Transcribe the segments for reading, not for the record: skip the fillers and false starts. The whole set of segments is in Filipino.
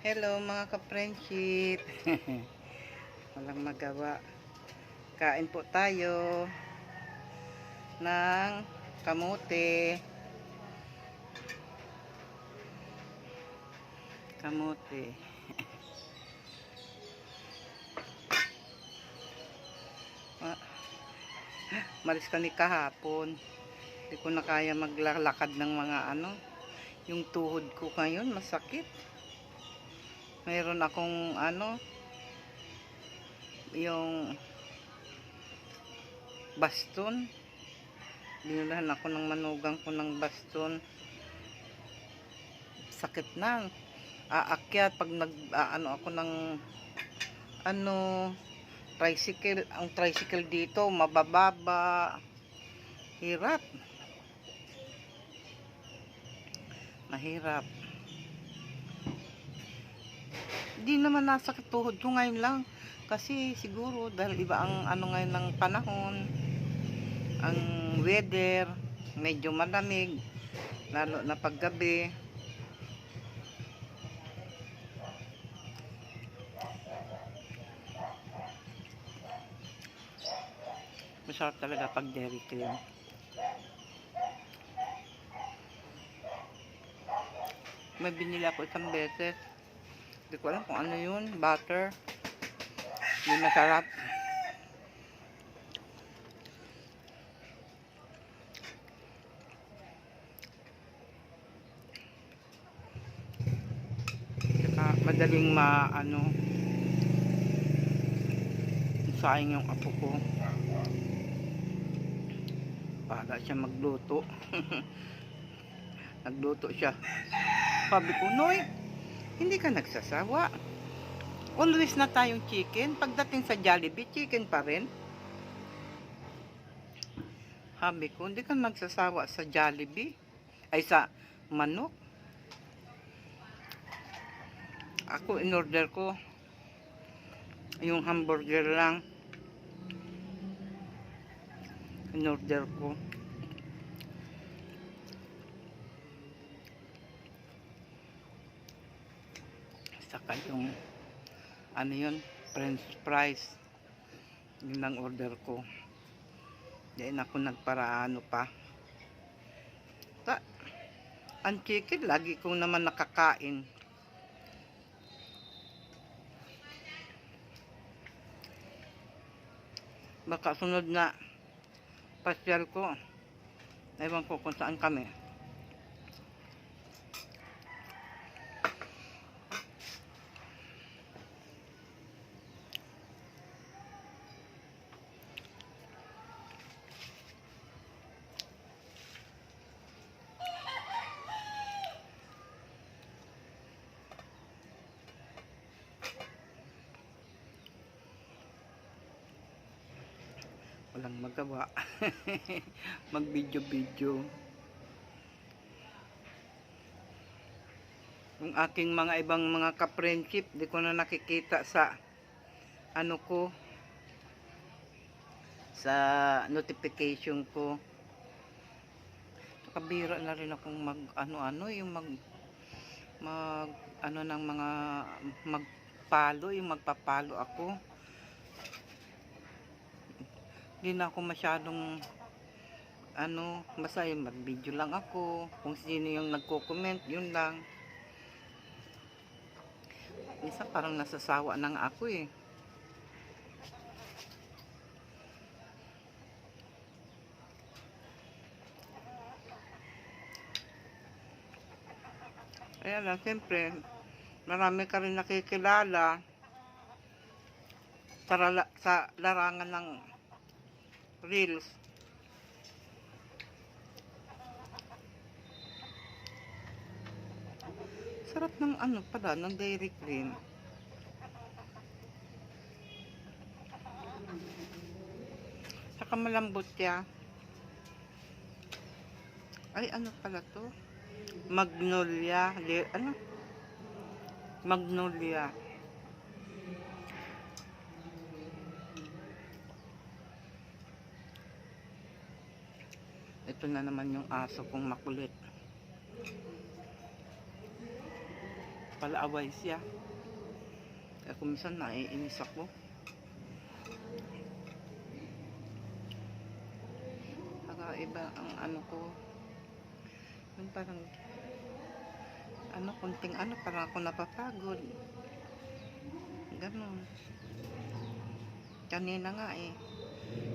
Hello mga ka-friendship. Walang magawa. Kain po tayo ng kamote. Kamote. Ah, malis kami kahapon. Hindi ko na kaya maglalakad ng mga yung tuhod ko ngayon masakit. Mayroon akong yung baston. Binulahan ako ng manugang ko ng baston. Sakit na. Aakyat pag ako ng tricycle. Ang tricycle dito mabababa. Hirap. Mahirap. Hindi naman nasakit tuhod ko ngayon lang. Kasi siguro dahil iba ang ngayon ng panahon. Ang weather medyo malamig. Lalo na paggabi. Masarap talaga pag dairy cream. May binili ako isang beses. Hindi ko alam kung ano yun. Butter. Hindi masarap. Saka madaling sayang yung apo ko. Para siya magluto. Nagluto siya. Sabi ko, Noy, hindi ka nagsasawa. Always na tayong chicken. Pagdating sa Jollibee, chicken pa rin. Sabi ko, hindi ka magsasawa sa Jollibee. Ay, sa manok. Ako, in-order ko yung hamburger lang. In-order ko. Saka yung yun, french fries. Yun ang order ko. Diyan ako nagparaano pa. Ang chicken, lagi ko naman nakakain. Baka sunod na pasyal ko. Ewan ko kung saan kami. Walang magawa. Mag video. Yung aking mga ibang mga ka-friendship, di ko na nakikita sa sa notification ko. Kabira na rin akong yung ng mga magpalo, yung magpapalo ako. Hindi na ako masyadong basta yung mag-video lang ako. Kung sino yung nagko-comment, yun lang. Isa parang nasasawa na nga ako eh. Kaya lang, siyempre, marami ka rin nakikilala sa larangan ng reels. Sarap ng ng dairy cream. Saka malambot siya. Ay, pala to? Magnolia. Magnolia. Ito na naman yung aso kong makulit. palaaway siya. Kaya kung minsan naiinis ako. Saka iba ang ano ko. Yung parang kunting parang ako napapagod. Ganon. Kanina nga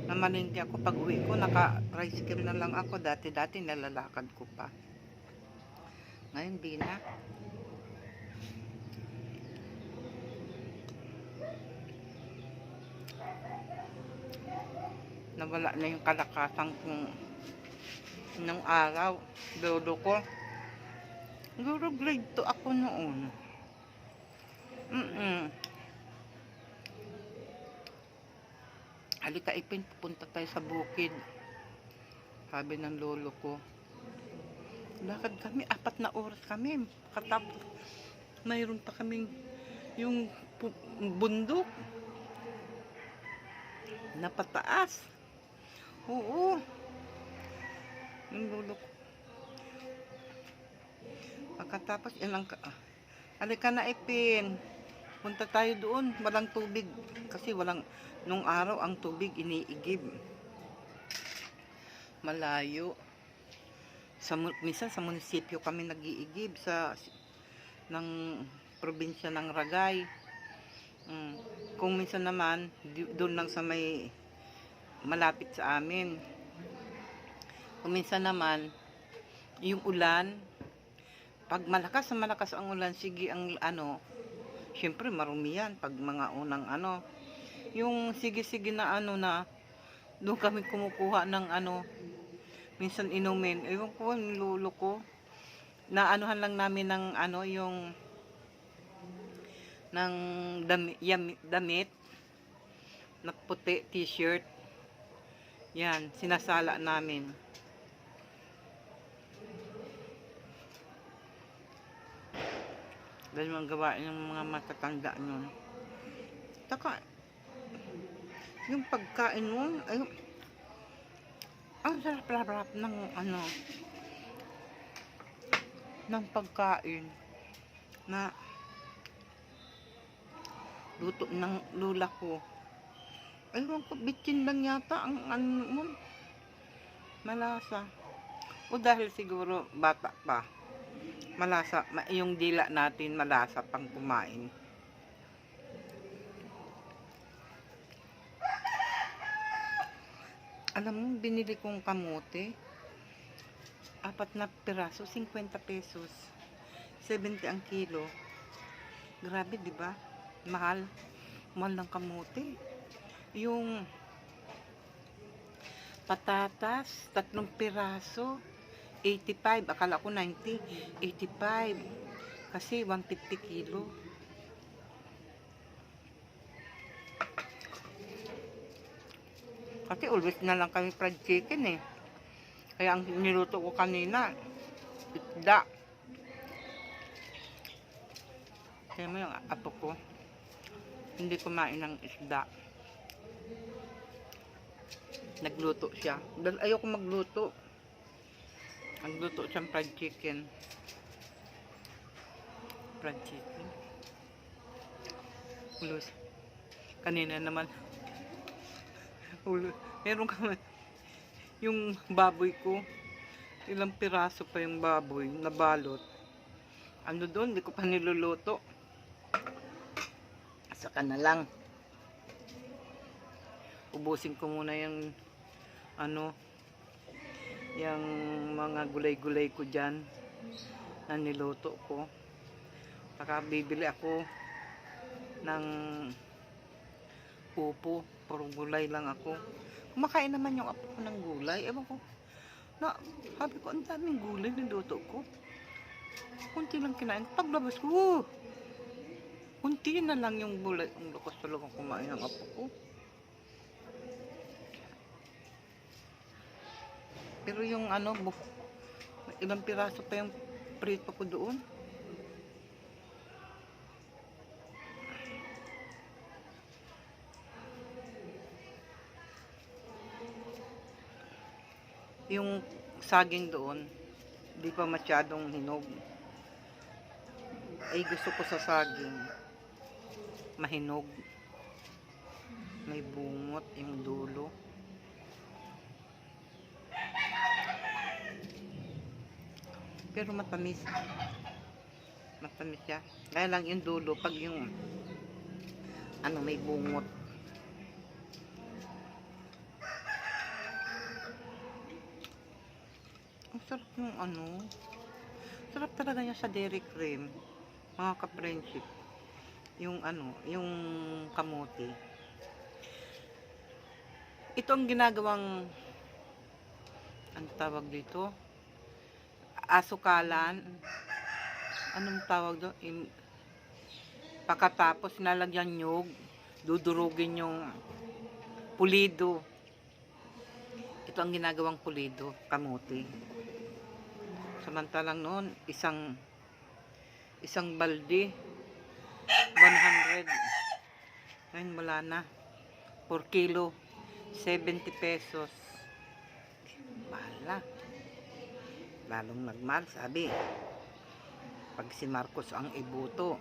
namalindi ako pag uwi ko, naka-tricycle na lang ako. Dati nalalakad ko pa. Ngayon di na. Nawala na yung kalakasan kong ng araw. Lolo ko. Siguro grade 2 ako noon. Halika Ipin, pupunta tayo sa bukid. Sabi ng lolo ko. Lakad kami, 4 na oras kami. Katapos, mayroon pa kaming yung bundok. Napataas. Oo. Yung lolo ko. Pagkatapos, halika na Ipin. Punta tayo doon. Walang tubig. Kasi nung araw, ang tubig iniigib. Malayo. Minsan sa munisipyo kami nag-iigib ng probinsya ng Ragay. Kung minsan naman, doon lang sa may malapit sa amin. Kung minsan naman, yung ulan, pag malakas ang ulan, sige ang syempre marumi yan. Pag mga unang yung sige na na doon kami kumukuha ng minsan inumin. Ewan ko, yung lolo ko. Na lang namin ng yung ng damit na puti, t-shirt. Yan, sinasala namin. Dahil mga gawain ng mga matatanda nun. Taka, yung pagkain nun, ang sarap-sarap ng ng pagkain na luto ng lula ko. Ayun ko, bitchin lang yata ang malasa. O dahil siguro bata pa. Malasa, yung dila natin malasa pang kumain. Alam mo, binili kong kamote. 4 na piraso, 50 pesos. 70 ang kilo. Grabe, di ba? Mahal. Mahal ng kamote. Yung patatas, 3 piraso. 85. Akala ko 90. 85. Kasi 150 kilo. Kasi always na lang kami fried chicken Kaya ang niluto ko kanina, isda. Kaya mo yung apo ko, hindi kumain ng isda. Nagluto siya. Dahil ayoko magluto. Nagluto siyang fried chicken. Fried chicken. Ulos. Kanina naman. Meron kami yung baboy ko, ilang piraso pa yung baboy na balot. Doon, hindi ko pa niluluto. Saka na lang ubusin ko muna yung yung mga gulay-gulay ko dyan na niluto ko. Saka bibili ako ng pupo. Puro gulay lang ako. Kumakain naman yung apo ko ng gulay. Ewan ko. Sabi ko, ang daming gulay niluto ko. Kunti lang kinain. Paglabas ko, kunti na lang yung gulay. Ang lakas talagang kumain ng apo ko. Pero yung ilang piraso pa yung prito ko doon. Yung saging doon, di pa masyadong hinog. Ay gusto ko sa saging mahinog, may bungot yung dulo. Pero matamis. Matamis siya. Kaya lang yung dulo pag yung ano may bungot. Ang sarap ng ano. Sarap talaga niya sa dairy cream. Mga ka-friendship. Yung ano, yung kamote. Ito ang ginagawang ang tawag dito? Asukalan. Anong tawag doon? Pagkatapos nalagyan nyug, dudurugin yung pulido. Ito ang ginagawang pulido, kamote. Samantalang noon, isang balde, 100. Ngayon wala na. 4 kilo, 70 pesos. Mahal na. Lalong nagmahal, sabi. Pag si Marcos ang ibuto,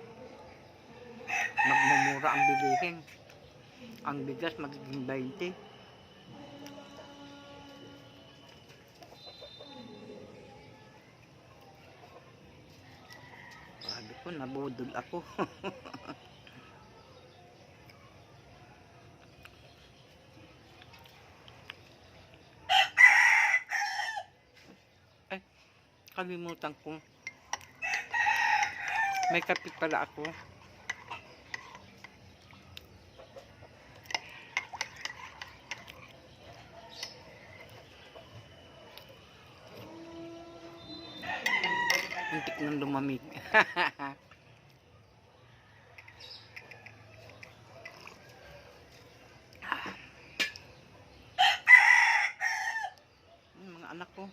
magmumura ang bilihin. Ang bigas magiging 20. Sabi ko, nabudol ako. Ay, kalimutan ko. May kape pala ako. Muntik nang lumamig. Mga anak ko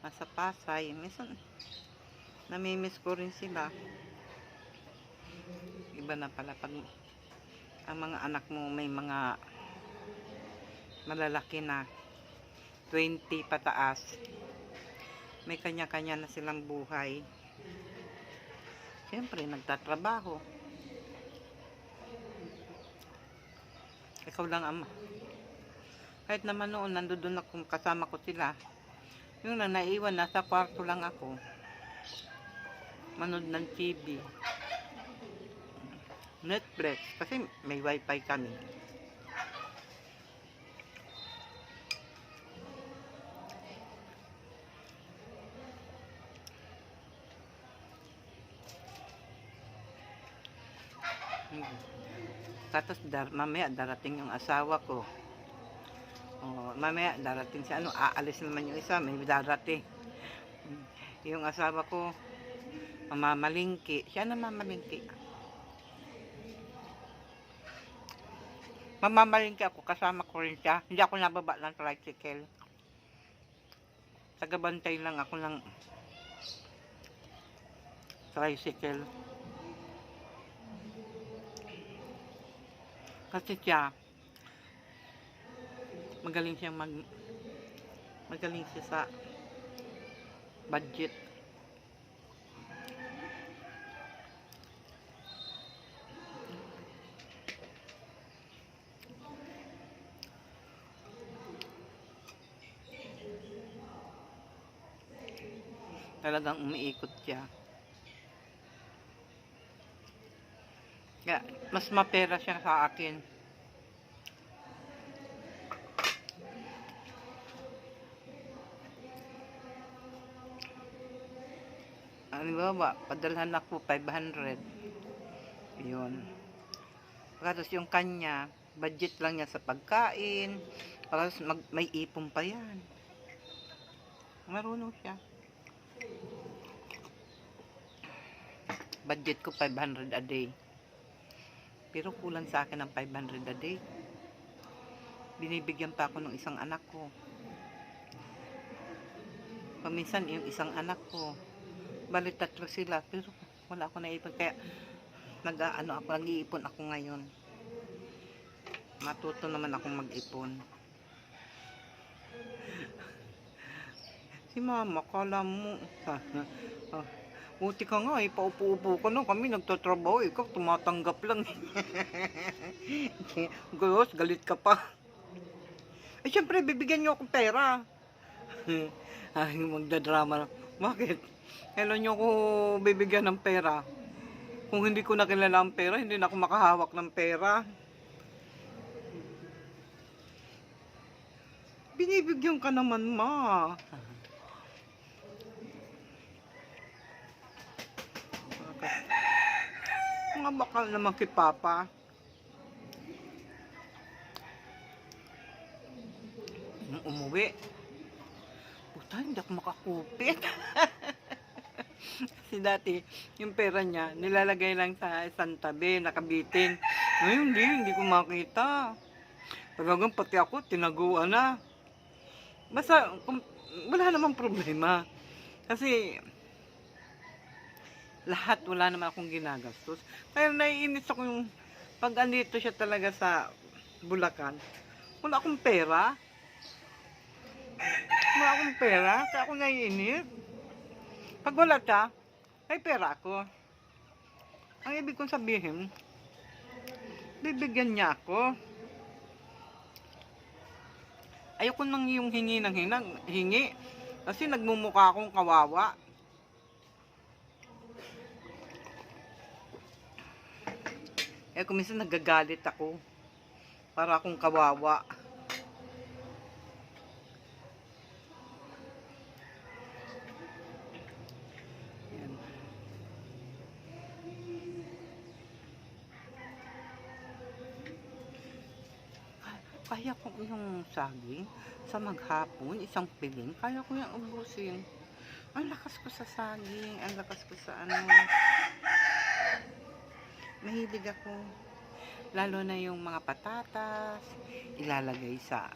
nasa Pasay. Minsan namimiss ko rin sila. Iba na pala pag ang mga anak mo may mga malalaki na 20 pataas. May kanya-kanya na silang buhay. Siyempre, nagtatrabaho. Ikaw lang ama. Kahit naman noon, nandoon ako, kasama ko sila. Yung na naiwan, nasa kwarto lang ako. Manood ng TV. Netflix. Kasi may wifi kami. Tapos mamaya darating yung asawa ko. Mamaya darating siya, aalis naman yung isa, may darating. Yung asawa ko, mamamalingki. Siya na mamamalingki. Mamamalingki ako, kasama ko rin siya. Hindi ako nababa ng tricycle. Tagabantay lang ako ng tricycle. Kasi siya, magaling siya sa budget. Talagang umiikot siya. Kaya, mas mapera siya sa akin. Ano ba? Padalhan ako 500. Yun. Tapos yung kanya, budget lang niya sa pagkain. Tapos may ipon pa yan. Marunong siya. Budget ko 500 a day. Pero kulang sa akin ng 500 a day. Binibigyan pa ako ng isang anak ko. Paminsan yung isang anak ko, bali 3 sila, pero wala ako naipon. Kaya nag-iipon ako ngayon. Matuto naman akong mag-ipon. Si mama, kala mo Buti ka nga eh, paupo-upo ka na. Kami nagtatrabaho, ikaw tumatanggap lang. Gayos, galit ka pa. Eh, syempre, bibigyan niyo ako pera. Ay, magdadrama na. Bakit? Kailan niyo ako bibigyan ng pera? Kung hindi ko na kilala ang pera, hindi na ako makahawak ng pera. Binibigyan ka naman, ma. Mga bakal naman kay Papa. Nung umuwi, puta, hindi ako makakupit. Kasi dati, yung pera niya, nilalagay lang sa isang tabi, nakabitin. Ngayon, hindi ko makita. Talagang pati ako, tinaguan na. Basta, wala namang problema. Kasi, lahat wala naman akong ginagastos. Kaya naiinis ako yung pag andito siya talaga sa Bulacan. Wala akong pera. Wala akong pera. Kaya ako naiinis. Pag wala siya, ay pera ako. Ang ibig kong sabihin, bibigyan niya ako. Ayoko nang yung hingi ng hingi. Kasi nagmumukha akong kawawa. Eh kung minsan nagagalit ako. Para akong kawawa. Yan. Kaya ko yung saging sa maghapon, isang piling, kaya ko yung ubusin. Ang lakas ko sa saging, ang lakas ko sa ano. Mahilig ako. Lalo na yung mga patatas, ilalagay sa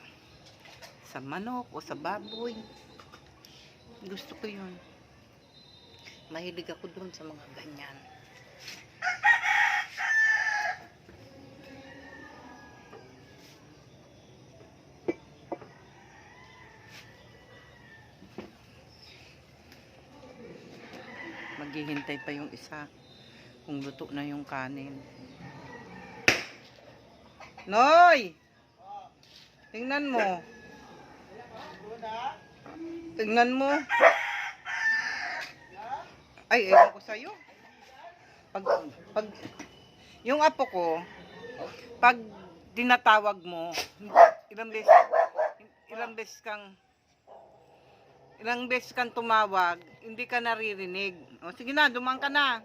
manok o sa baboy. Gusto ko yun. Mahilig ako dun sa mga ganyan. Maghihintay pa yung isa kung luto na yung kanin. Noy! Tingnan mo. Tingnan mo. Ay, ewan ko sa'yo. Pag yung apo ko, pag tinatawag mo, ilang beses kang tumawag, hindi ka naririnig. O sige na, dumang ka na.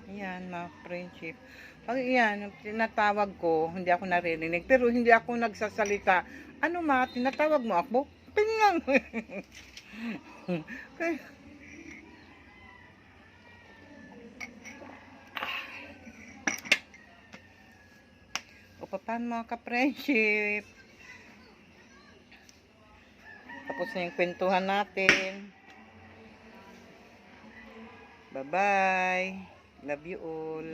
Ayan, mga friendship. Pag yan, tinatawag ko, hindi ako naririnig. Pero hindi ako nagsasalita. Ano ma, tinatawag mo ako? Pingang. O paano mga ka-friendship? Tapos na yung kwentuhan natin. Bye-bye. Love you all.